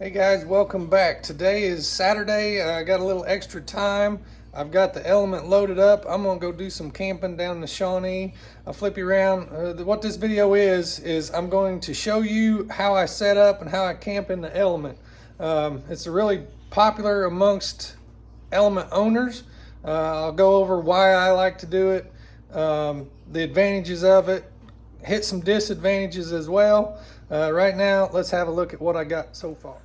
Hey guys, welcome back. Today is Saturday. I got a little extra time. I've got the Element loaded up. I'm gonna go do some camping down in the Shawnee. I'll flip you around. What this video is I'm going to show you how I set up and how I camp in the Element. It's really popular amongst Element owners. I'll go over why I like to do it, the advantages of it, hit some disadvantages as well. Right now, let's have a look at what I got so far.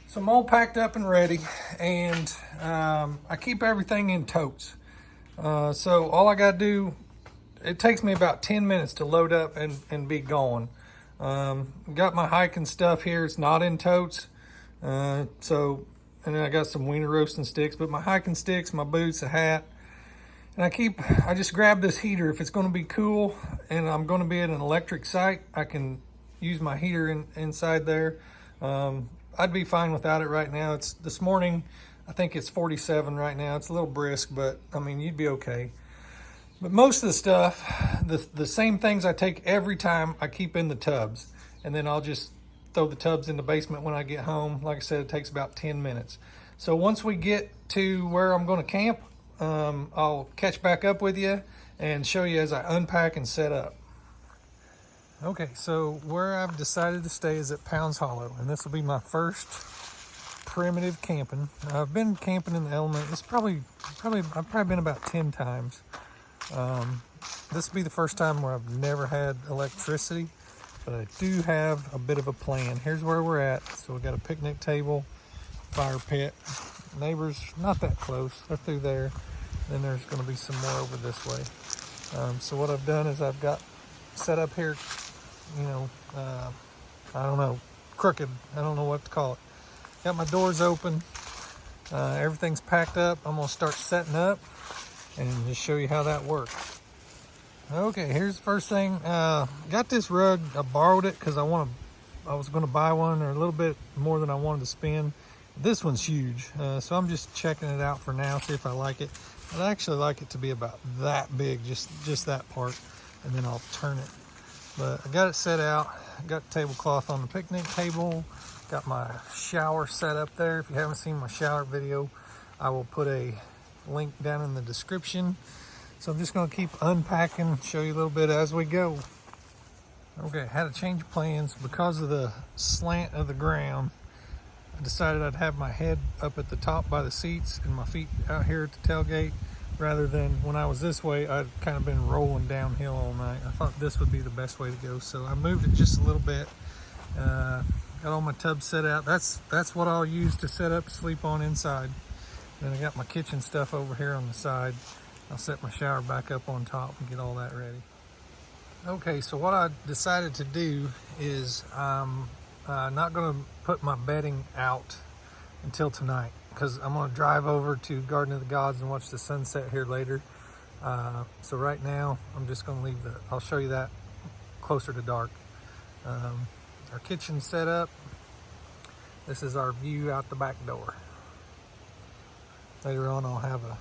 So I'm all packed up and ready, and I keep everything in totes. So all I got to do, it takes me about 10 minutes to load up and be gone. Got my hiking stuff here. It's not in totes. And then I got some wiener roasting sticks, but my hiking sticks, my boots, a hat. And I just grab this heater. If it's going to be cool and I'm going to be at an electric site, I can use my heater inside there. I'd be fine without it right now. It's this morning, I think it's 47 right now. It's a little brisk, but I mean, you'd be okay. But most of the stuff, the same things I take every time, I keep in the tubs. And then I'll just throw the tubs in the basement when I get home. Like I said, it takes about 10 minutes. So once we get to where I'm going to camp, I'll catch back up with you and show you as I unpack and set up. Okay, so where I've decided to stay is at Pounds Hollow, and this will be my first primitive camping. I've been camping in the Element. It's I've probably been about 10 times. This will be the first time where I've never had electricity, but I do have a bit of a plan. Here's where we're at. So we got a picnic table, fire pit. Neighbors not that close, they're through there. Then there's going to be some more over this way. So what I've done is I've got set up here, I don't know, crooked. I don't know what to call it. Got my doors open. Everything's packed up. I'm going to start setting up and just show you how that works. Okay, here's the first thing. Got this rug. I borrowed it because I was going to buy one, or a little bit more than I wanted to spend. This one's huge, so I'm just checking it out for now, see if I like it. I'd actually like it to be about that big, just that part, and then I'll turn it. But I got it set out. Got the tablecloth on the picnic table. Got my shower set up there. If you haven't seen my shower video, I will put a link down in the description. So I'm just going to keep unpacking, show you a little bit as we go. Okay, had to change plans because of the slant of the ground. I decided I'd have my head up at the top by the seats and my feet out here at the tailgate, rather than when I was this way, I'd kind of been rolling downhill all night. I thought this would be the best way to go, so I moved it just a little bit. Got all my tubs set out. That's what I'll use to set up to sleep on inside. Then I got my kitchen stuff over here on the side. I'll set my shower back up on top and get all that ready. Okay, so what I decided to do is not going to put my bedding out until tonight, because I'm going to drive over to Garden of the Gods and watch the sunset here later. So right now I'm just going to leave I'll show you that closer to dark. Our kitchen set up. This is our view out the back door. Later on I'll have a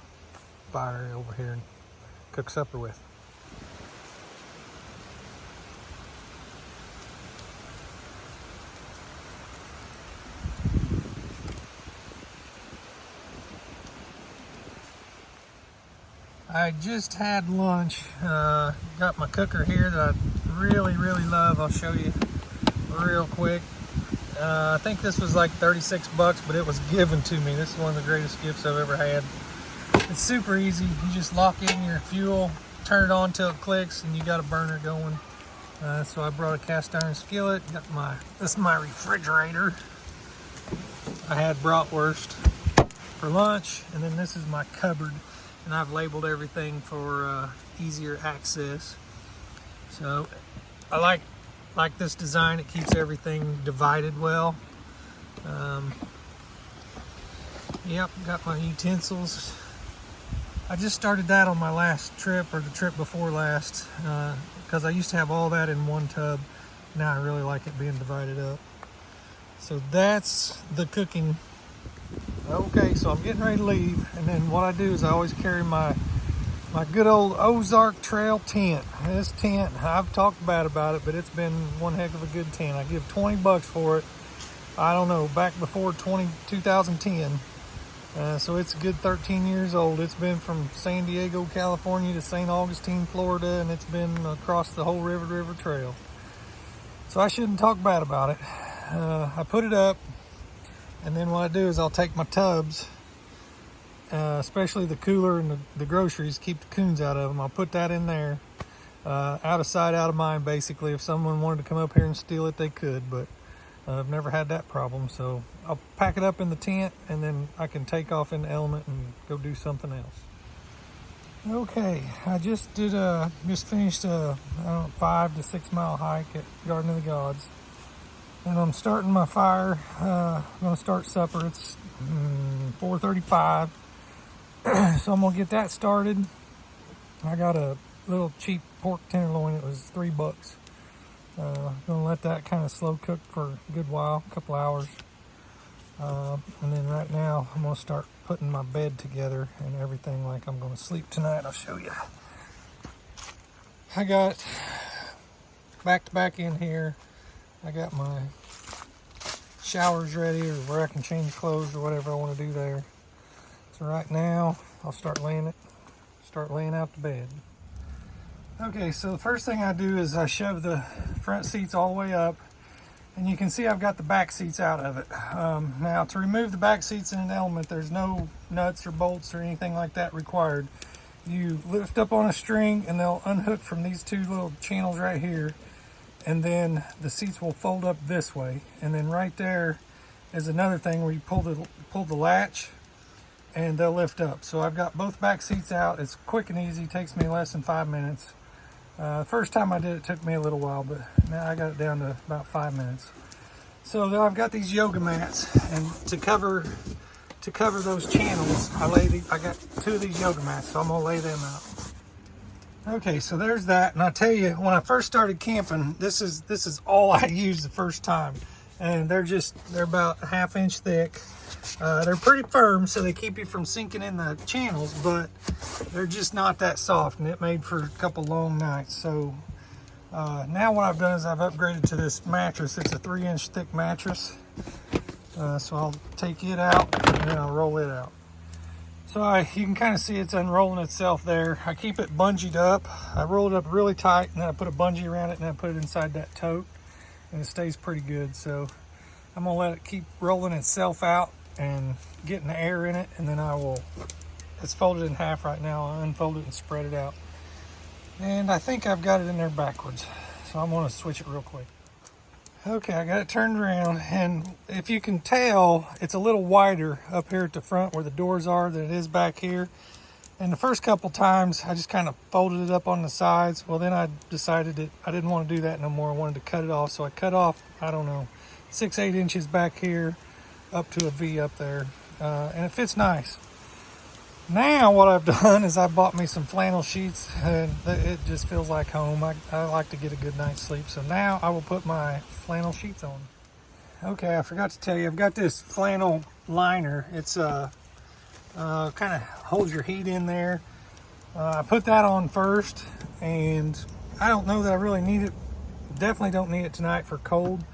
fire over here and cook supper with. I just had lunch. Got my cooker here that I really love. I'll show you real quick. I think this was like 36 bucks, but it was given to me. This is one of the greatest gifts I've ever had. It's super easy. You just lock in your fuel, turn it on till it clicks, and you got a burner going. So I brought a cast iron skillet. This is my refrigerator. I had bratwurst for lunch, and then this is my cupboard. And I've labeled everything for easier access. So I like this design. It keeps everything divided well. Yep, got my utensils. I just started that on my last trip, or the trip before last, because I used to have all that in one tub. Now I really like it being divided up. So that's the cooking. Okay, so I'm getting ready to leave, and then what I do is I always carry my good old Ozark Trail tent. This tent, I've talked bad about it, but it's been one heck of a good tent. I give 20 bucks for it. I don't know, back before 2010. So it's a good 13 years old. It's been from San Diego, California to St. Augustine, Florida, and it's been across the whole River Trail. So I shouldn't talk bad about it. I put it up, and then what I do is I'll take my tubs, especially the cooler and the groceries, keep the coons out of them. I'll put that in there, out of sight, out of mind, basically. If someone wanted to come up here and steal it, they could, but I've never had that problem. So I'll pack it up in the tent, and then I can take off in the element and go do something else. Okay, I just finished a 5 to 6 mile hike at Garden of the Gods, and I'm starting my fire. I'm gonna start supper. It's 4:35, so I'm gonna get that started. I got a little cheap pork tenderloin. It was $3. Gonna let that kind of slow cook for a good while, a couple hours. And then right now I'm gonna start putting my bed together and everything, like I'm gonna sleep tonight. I'll show you. I got back to back in here. I got my showers ready, or where I can change clothes or whatever I want to do there. So right now I'll start laying out the bed. Okay, so the first thing I do is I shove the front seats all the way up, and you can see I've got the back seats out of it. Now, to remove the back seats in an element, there's no nuts or bolts or anything like that required. You lift up on a string and they'll unhook from these two little channels right here, and then the seats will fold up this way. And then right there is another thing where you pull the latch and they'll lift up. So I've got both back seats out. It's quick and easy, takes me less than 5 minutes. First time I did it took me a little while, but now I got it down to about 5 minutes. So then I've got these yoga mats, and to cover those channels, I got 2 of these yoga mats, so I'm gonna lay them out. Okay, so there's that. And I tell you, when I first started camping, this is all I used the first time, and they're about a ½ inch thick. They're pretty firm, so they keep you from sinking in the channels, but they're just not that soft, and it made for a couple long nights. So now what I've done is I've upgraded to this mattress. It's a 3-inch thick mattress. So I'll take it out and then I'll roll it out. So you can kind of see it's unrolling itself there. I keep it bungeed up. I roll it up really tight, and then I put a bungee around it, and then I put it inside that tote, and it stays pretty good. So I'm gonna let it keep rolling itself out and getting the air in it, and then it's folded in half right now. I'll unfold it and spread it out. And I think I've got it in there backwards, so I'm gonna switch it real quick. Okay, I got it turned around, and if you can tell, it's a little wider up here at the front where the doors are than it is back here. And the first couple times I just kind of folded it up on the sides. Well, then I decided that I didn't want to do that no more. I wanted to cut it off, so I cut off, I don't know, 6-8 inches back here up to a V up there, and it fits nice. Now what I've done is I bought me some flannel sheets, and it just feels like home. I like to get a good night's sleep, so now I will put my flannel sheets on. Okay, I forgot to tell you, I've got this flannel liner. It's kind of holds your heat in there. I put that on first, and I don't know that I really need it. Definitely don't need it tonight for cold,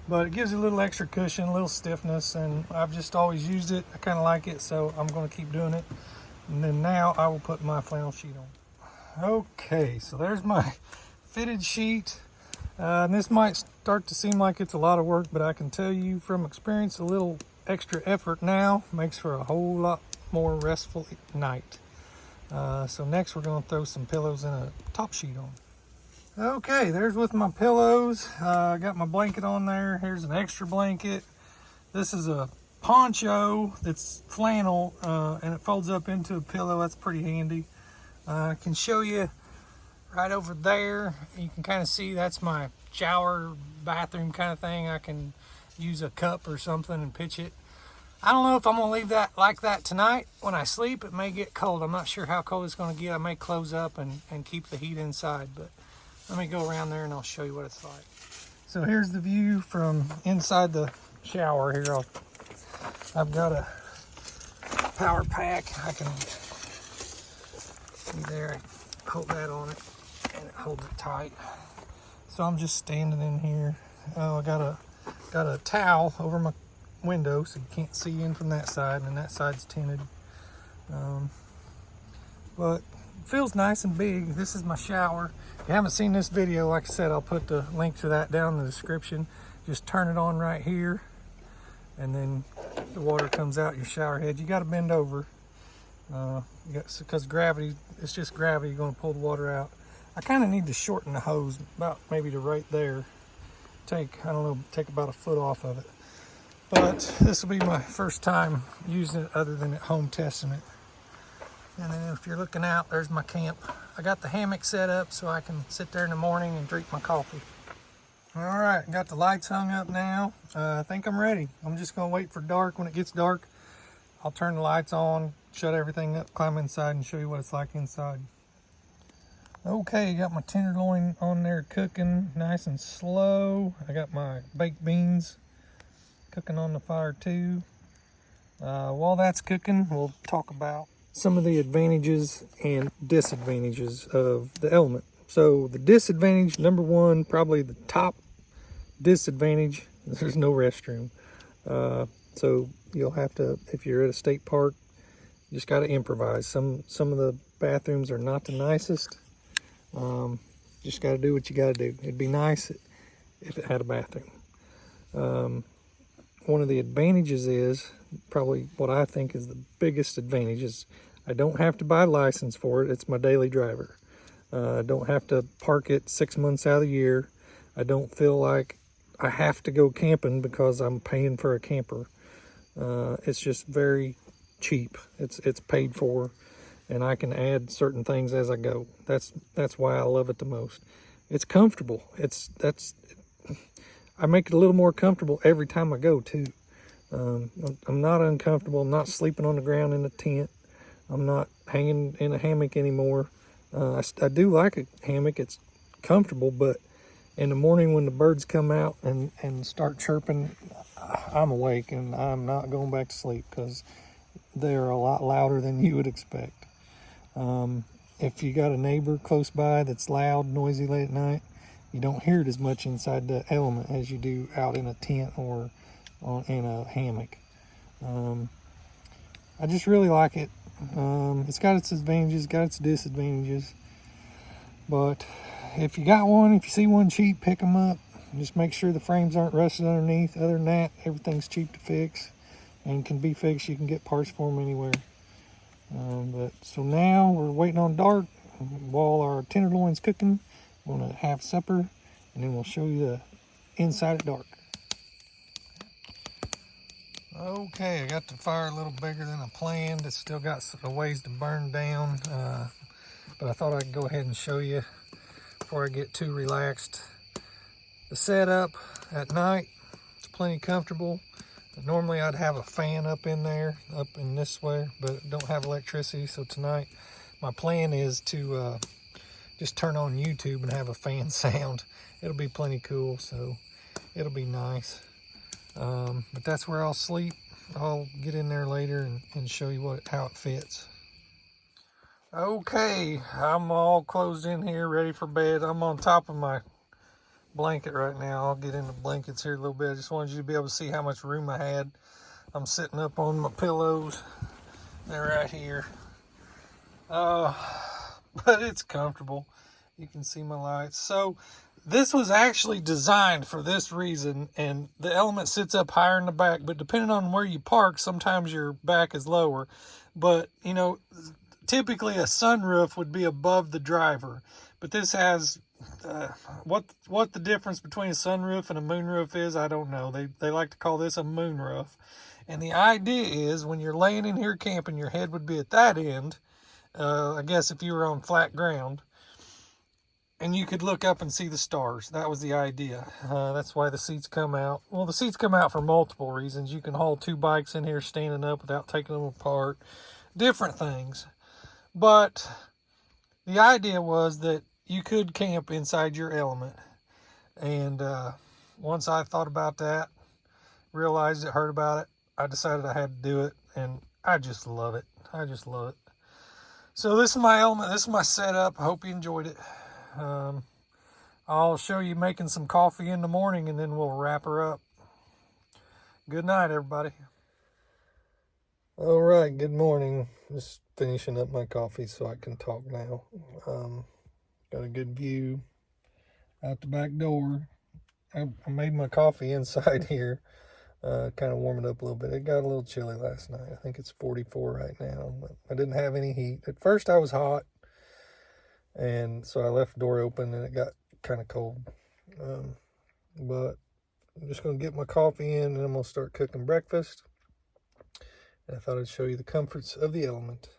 but it gives it a little extra cushion, a little stiffness, and I've just always used it. I kind of like it, so I'm going to keep doing it. And then now I will put my flannel sheet on. Okay, so there's my fitted sheet. And this might start to seem like it's a lot of work, but I can tell you from experience, a little extra effort now makes for a whole lot more restful night. So next we're going to throw some pillows and a top sheet on. Okay, there's with my pillows. I got my blanket on there. Here's an extra blanket. This is a poncho that's flannel, and it folds up into a pillow. That's pretty handy. I can show you right over there. You can kind of see that's my shower bathroom kind of thing. I can use a cup or something and pitch it. I don't know if I'm gonna leave that like that tonight. When I sleep, it may get cold. I'm not sure how cold it's gonna get. I may close up and keep the heat inside, but let me go around there and I'll show you what it's like. So here's the view from inside the shower here. I've got a power pack. I can see there, I hold that on it and it holds it tight. So I'm just standing in here. I got a towel over my window, so you can't see in from that side, and that side's tinted. But it feels nice and big. This is my shower. If you haven't seen this video, like I said, I'll put the link to that down in the description. Just turn it on right here, and then the water comes out your shower head. You got to bend over because gravity, it's just gravity going to pull the water out. I kind of need to shorten the hose about maybe to right there. I don't know, take about a foot off of it. But this will be my first time using it other than at home testing it. And then if you're looking out, there's my camp. I got the hammock set up so I can sit there in the morning and drink my coffee. All right, got the lights hung up now. I think I'm ready. I'm just gonna wait for dark. When it gets dark, I'll turn the lights on, shut everything up, climb inside and show you what it's like inside. Okay, got my tenderloin on there cooking nice and slow. I got my baked beans cooking on the fire too. While that's cooking, we'll talk about some of the advantages and disadvantages of the Element. So the disadvantage, number one, probably the top disadvantage, there's no restroom. So you'll have to, if you're at a state park, you just got to improvise. Some of the bathrooms are not the nicest. Just got to do what you got to do. It'd be nice if it had a bathroom. One of the advantages is, probably what I think is the biggest advantage, is I don't have to buy a license for it. It's my daily driver. I don't have to park it 6 months out of the year. I don't feel like I have to go camping because I'm paying for a camper. It's just very cheap. It's paid for, and I can add certain things as I go. That's why I love it the most. It's comfortable. I make it a little more comfortable every time I go too. I'm not uncomfortable. I'm not sleeping on the ground in a tent. I'm not hanging in a hammock anymore. I do like a hammock. It's comfortable, but in the morning when the birds come out and start chirping, I'm awake and I'm not going back to sleep because they're a lot louder than you would expect. If you got a neighbor close by that's loud, noisy late at night, you don't hear it as much inside the Element as you do out in a tent or in a hammock. I just really like it. It's got its advantages, got its disadvantages. But if you got one, if you see one cheap, pick them up. Just make sure the frames aren't rusted underneath. Other than that, everything's cheap to fix and can be fixed. You can get parts for them anywhere. So now we're waiting on dark while our tenderloin's cooking. We're gonna have supper, and then we'll show you the inside at dark. Okay, I got the fire a little bigger than I planned. It's still got a ways to burn down, but I thought I'd go ahead and show you before I get too relaxed. The setup at night, it's plenty comfortable. Normally I'd have a fan up in there, up in this way, but don't have electricity. So tonight my plan is to just turn on YouTube and have a fan sound. It'll be plenty cool, so it'll be nice. But that's where I'll sleep. I'll get in there later and show you how it fits. Okay, I'm all closed in here, ready for bed. I'm on top of my blanket right now. I'll get in the blankets here a little bit. I just wanted you to be able to see how much room I had. I'm sitting up on my pillows. They're right here. But it's comfortable. You can see my lights. So this was actually designed for this reason, and the Element sits up higher in the back, but depending on where you park, sometimes your back is lower. But, you know, typically a sunroof would be above the driver, but this has what the difference between a sunroof and a moonroof is, I don't know. They like to call this a moonroof. And the idea is when you're laying in here camping, your head would be at that end, I guess if you were on flat ground, and you could look up and see the stars. That was the idea. That's why the seats come out. Well, the seats come out for multiple reasons. You can haul 2 bikes in here standing up without taking them apart. Different things. But the idea was that you could camp inside your Element. And once I thought about that, realized it, heard about it, I decided I had to do it. And I just love it. I just love it. So this is my Element. This is my setup. I hope you enjoyed it. I'll show you making some coffee in the morning, and then we'll wrap her up. Good night, everybody. All right, good morning. Just finishing up my coffee so I can talk now. Got a good view out the back door. I made my coffee inside here, kind of warm it up a little bit. It got a little chilly last night. I think it's 44 right now, but I didn't have any heat. At first I was hot, and so I left the door open and it got kind of cold. But I'm just going to get my coffee in and I'm going to start cooking breakfast. And I thought I'd show you the comforts of the element.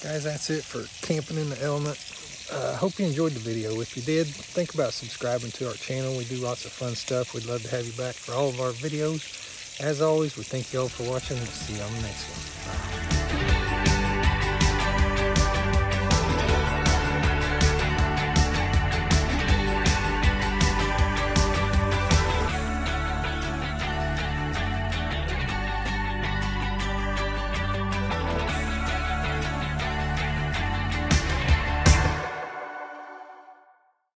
Guys, that's it for camping in the element. I hope you enjoyed the video. If you did, think about subscribing to our channel. We do lots of fun stuff. We'd love to have you back for all of our videos. As always, we thank you all for watching. We'll see you on the next one. Bye.